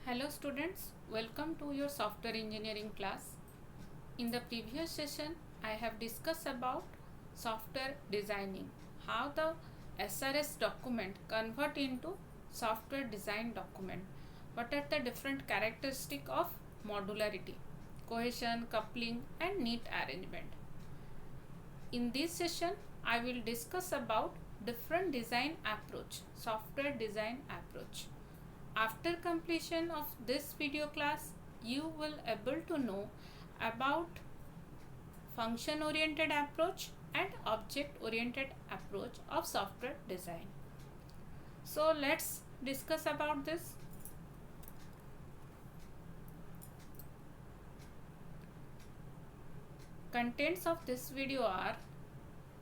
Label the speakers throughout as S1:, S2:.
S1: Hello students, welcome to your software engineering class. In the previous session, I have discussed about software designing, how the SRS document convert into software design document. What are the different characteristics of modularity, cohesion, coupling and neat arrangement. In this session, I will discuss about different design approach, software design approach. After completion of this video class, you will able to know about function oriented approach and object oriented approach of software design. So let's discuss about this. Contents of this video are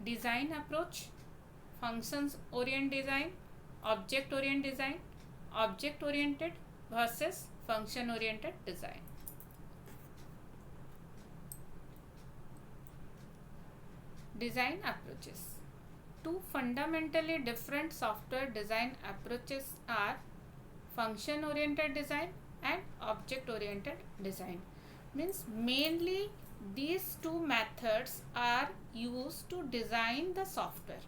S1: design approach, functions oriented design, object oriented design, object oriented versus function oriented design. Design approaches. Two fundamentally different software design approaches are function oriented design and object oriented design. Means mainly these two methods are used to design the software.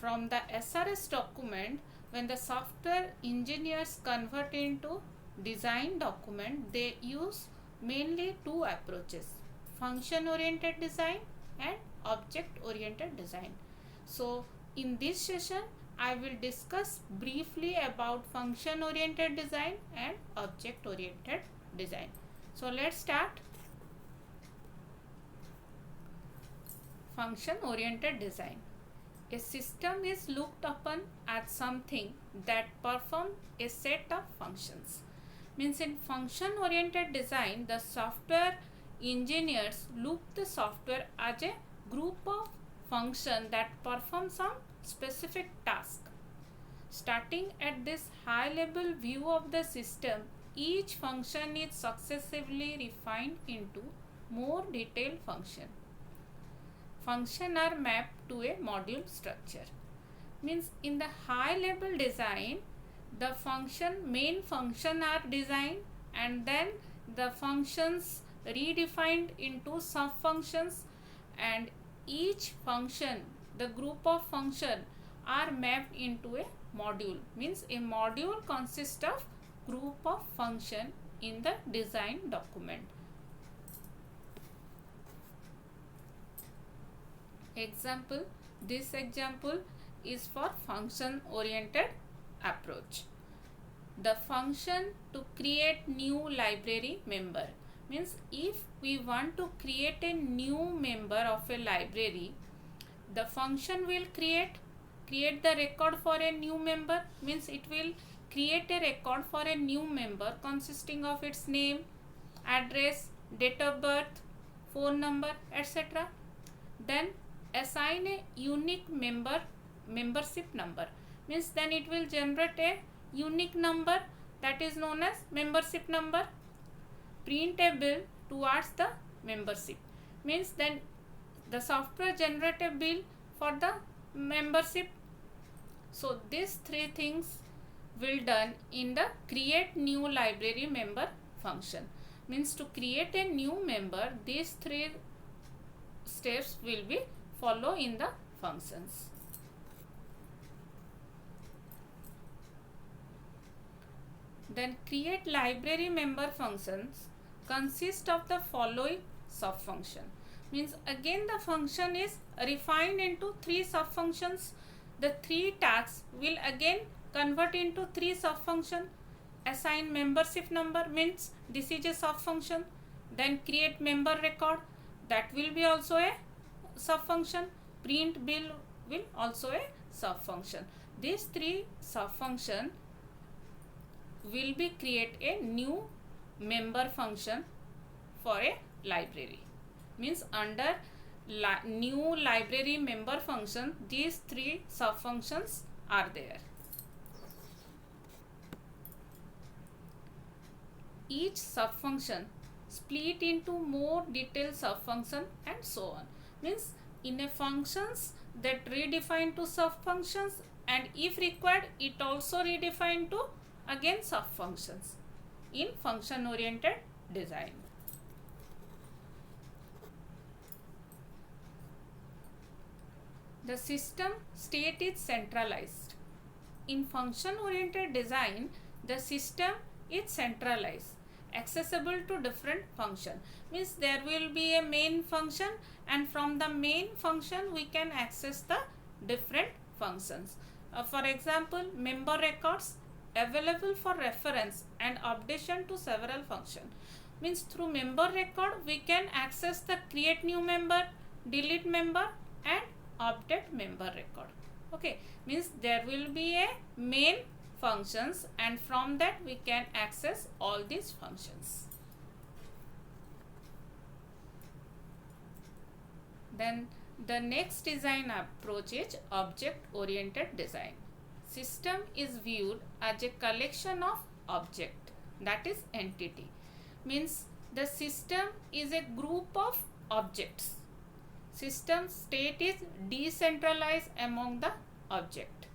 S1: From the SRS document, when the software engineers convert into design document, they use mainly two approaches, function oriented design and object oriented design. So in this session I will discuss briefly about function oriented design and object oriented design. So let's start. Function oriented design. A system is looked upon as something that performs a set of functions. Means in function oriented design, the software engineers look the software as a group of functions that perform some specific task. Starting at this high level view of the system, each function is successively refined into more detailed function. Functions are mapped to a module structure. Means in the high level design, the main function are designed and then the functions redefined into sub functions, and each function, the group of function are mapped into a module. Means a module consists of group of function in the design document. Example, this example is for function oriented approach. The function to create new library member. Means if we want to create a new member of a library, the function will create the record for a new member. Means it will create a record for a new member consisting of its name, address, date of birth, phone number, etc. Then assign a unique membership number. Means then it will generate a unique number that is known as membership number. Print a bill towards the membership. Means then the software generate a bill for the membership. So these three things will done in the create new library member function. Means to create a new member, these three steps will be follow in the functions. Then create library member functions consist of the following sub function. Means again the function is refined into three sub functions. The three tasks will again convert into three sub function. Assign membership number, means this is a sub function. Then create member record, that will be also a sub function. Print bill will also a sub function. These three sub function will be create a new member function for a library. Means under new library member function, these three sub functions are there. Each sub function split into more detailed sub function and so on. Means in a functions that redefine to sub functions, and if required it also redefine to again sub functions. in function oriented design. The system state is centralized. In function oriented design, the system is centralized, accessible to different function. Means there will be a main function, and from the main function we can access the different functions. For example, member records available for reference and updation to several functions. Means through member record we can access the create new member, delete member and update member record. Okay, means there will be a main functions, and from that we can access all these functions. Then the next design approach is object oriented design. System is viewed as a collection of object, that is entity. Means the system is a group of objects. System state is decentralized among the object.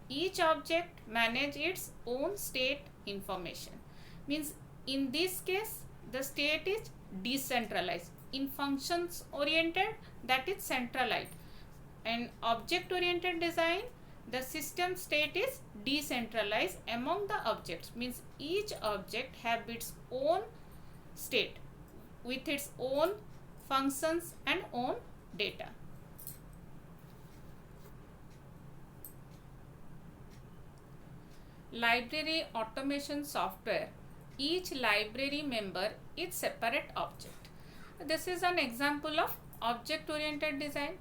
S1: Each object manage its own state information. Means in this case the state is decentralized. In functions oriented, that is centralized. And object oriented design, the system state is decentralized among the objects. Means each object have its own state with its own functions and own data. Library automation software. Each library member is separate object. This is an example of object oriented design.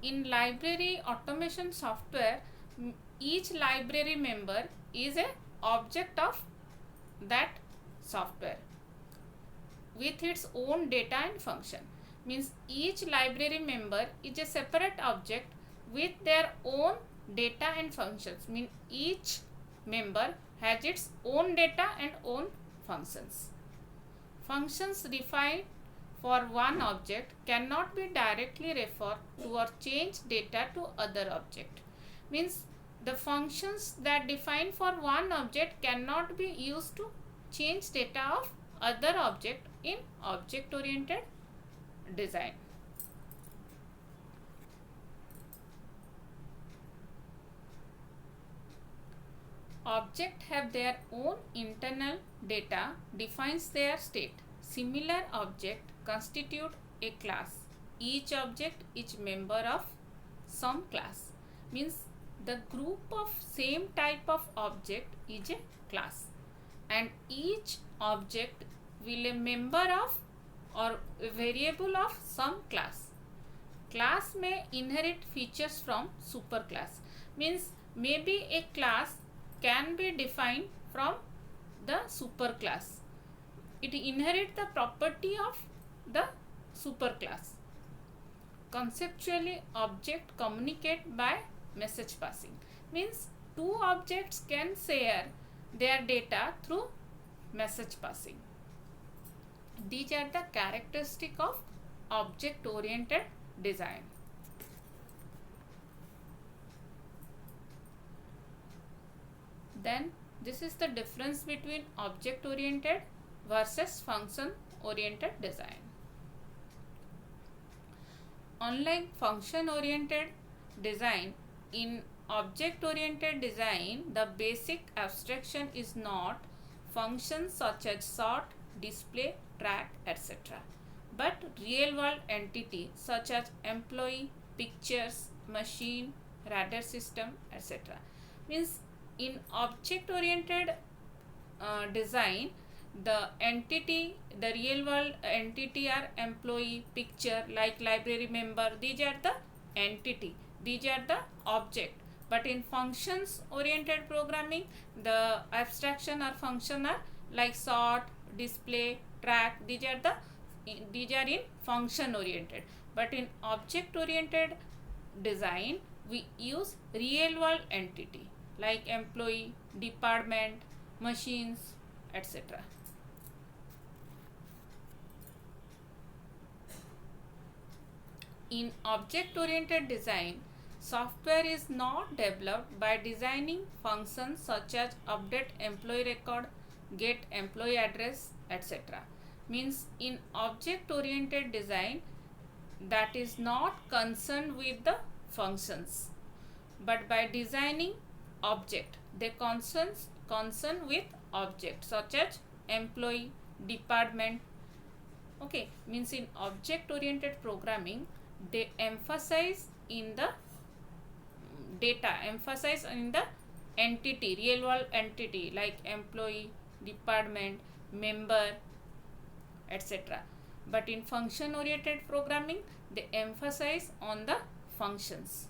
S1: In library automation software, each library member is a object of that software with its own data and function. Means each library member is a separate object with their own data and functions. Means each member has its own data and own functions. Functions defined for one object cannot be directly referred to or change data to other object. Means the functions that define for one object cannot be used to change data of other object in object oriented design. Objects have their own internal data defines their state. Similar object constitute a class. Each object is member of some class. Means the group of same type of object is a class, and each object will a member of or a variable of some class. Class may inherit features from superclass. Means maybe a class can be defined from the superclass. It inherits the property of the superclass. Conceptually, objects communicate by message passing. Means two objects can share their data through message passing. These are the characteristics of object oriented design. Then this is the difference between object oriented versus function oriented design. Unlike function oriented design, in object oriented design the basic abstraction is not functions such as sort, display, track, etc., but real world entity such as employee, pictures, machine, radar system, etc. Means in object oriented design, the entity, the real world entity are employee, picture, like library member. These are the entity, these are the object. But in functions oriented programming, the abstraction or function are like sort, display, track. These are in function oriented. But in object oriented design, we use real world entity like employee, department, machines, etc. In object oriented design, software is not developed by designing functions such as update employee record, get employee address, etc. Means in object oriented design, that is not concerned with the functions, but by designing object they concern with object such as employee, department. Okay, means in object oriented programming they emphasize in the data, emphasize in the entity, real world entity like employee, department, member, etc. But in function oriented programming they emphasize on the functions.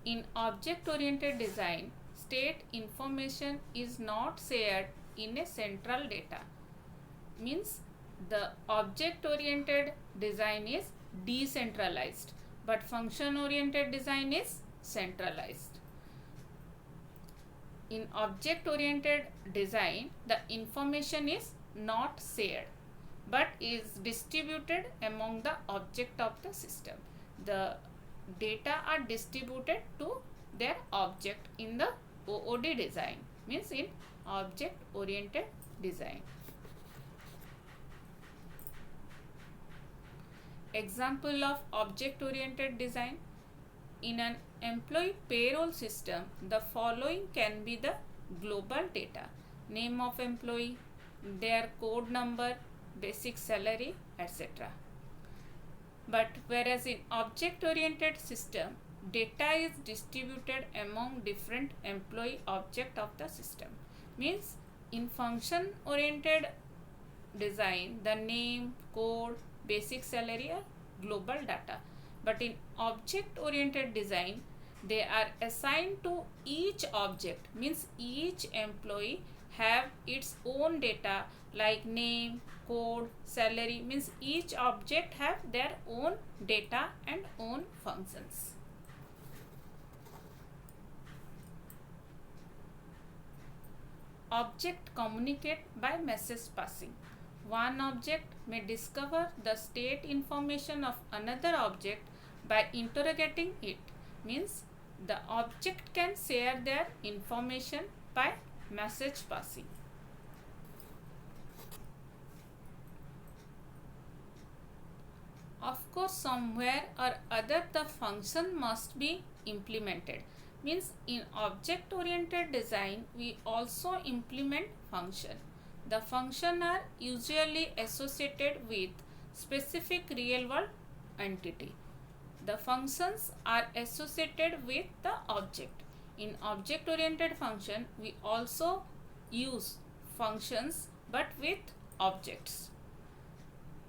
S1: In object oriented design, state information is not shared in a central data. Means the object oriented design is decentralized, but function oriented design is centralized. In object oriented design, the information is not shared but is distributed among the object of the system. The data are distributed to their object in the OOD design, means in object oriented design. Example of object oriented design: in an employee payroll system, the following can be the global data: name of employee, their code number, basic salary, etc. But whereas in object oriented system, data is distributed among different employee object of the system. Means in function oriented design, the name, code, basic salary are global data, but in object oriented design they are assigned to each object. Means each employee have its own data like name, code, salary. Means each object have their own data and own functions. Object communicate by message passing. One object may discover the state information of another object by interrogating it. Means the object can share their information by message passing. Of course, somewhere or other the function must be implemented. Means in object oriented design we also implement function. The function are usually associated with specific real world entity. The functions are associated with the object. In object oriented function we also use functions but with objects.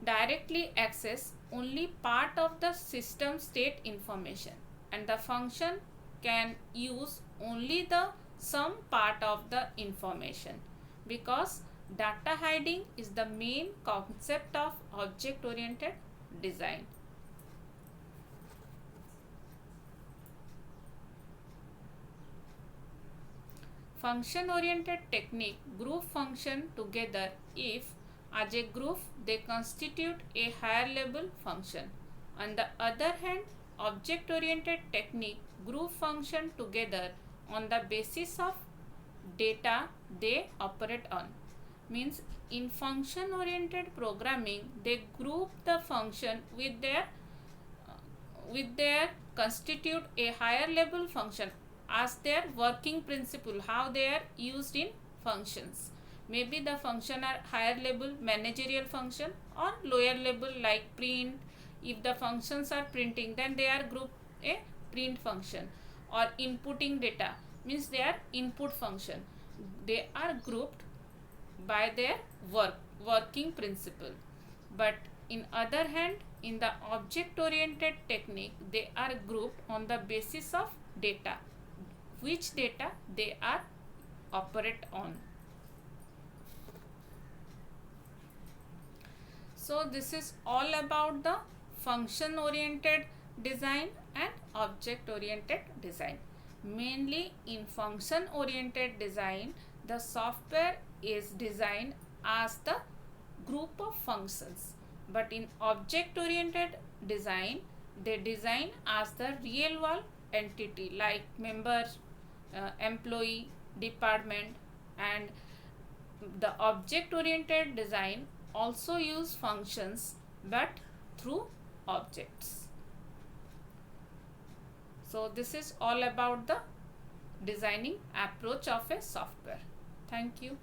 S1: Directly access only part of the system state information, and the function can use only the some part of the information, because data hiding is the main concept of object oriented design. Function oriented technique group function together if as a group they constitute a higher level function. On the other hand, object oriented technique group function together on the basis of data they operate on. Means in function oriented programming they group the function with their constitute a higher level function as their working principle, how they are used in functions. Maybe the function are higher level managerial function or lower level like print. If the functions are printing, then they are grouped a print function, or inputting data means they are input function. They are grouped by their working principle. But in other hand, in the object oriented technique they are grouped on the basis of data, which data they are operate on. So this is all about the function oriented design and object oriented design. Mainly in function oriented design the software is designed as the group of functions, but in object oriented design they design as the real world entity like member, employee, department. And the object oriented design also use functions but through objects. So this is all about the designing approach of a software. Thank you.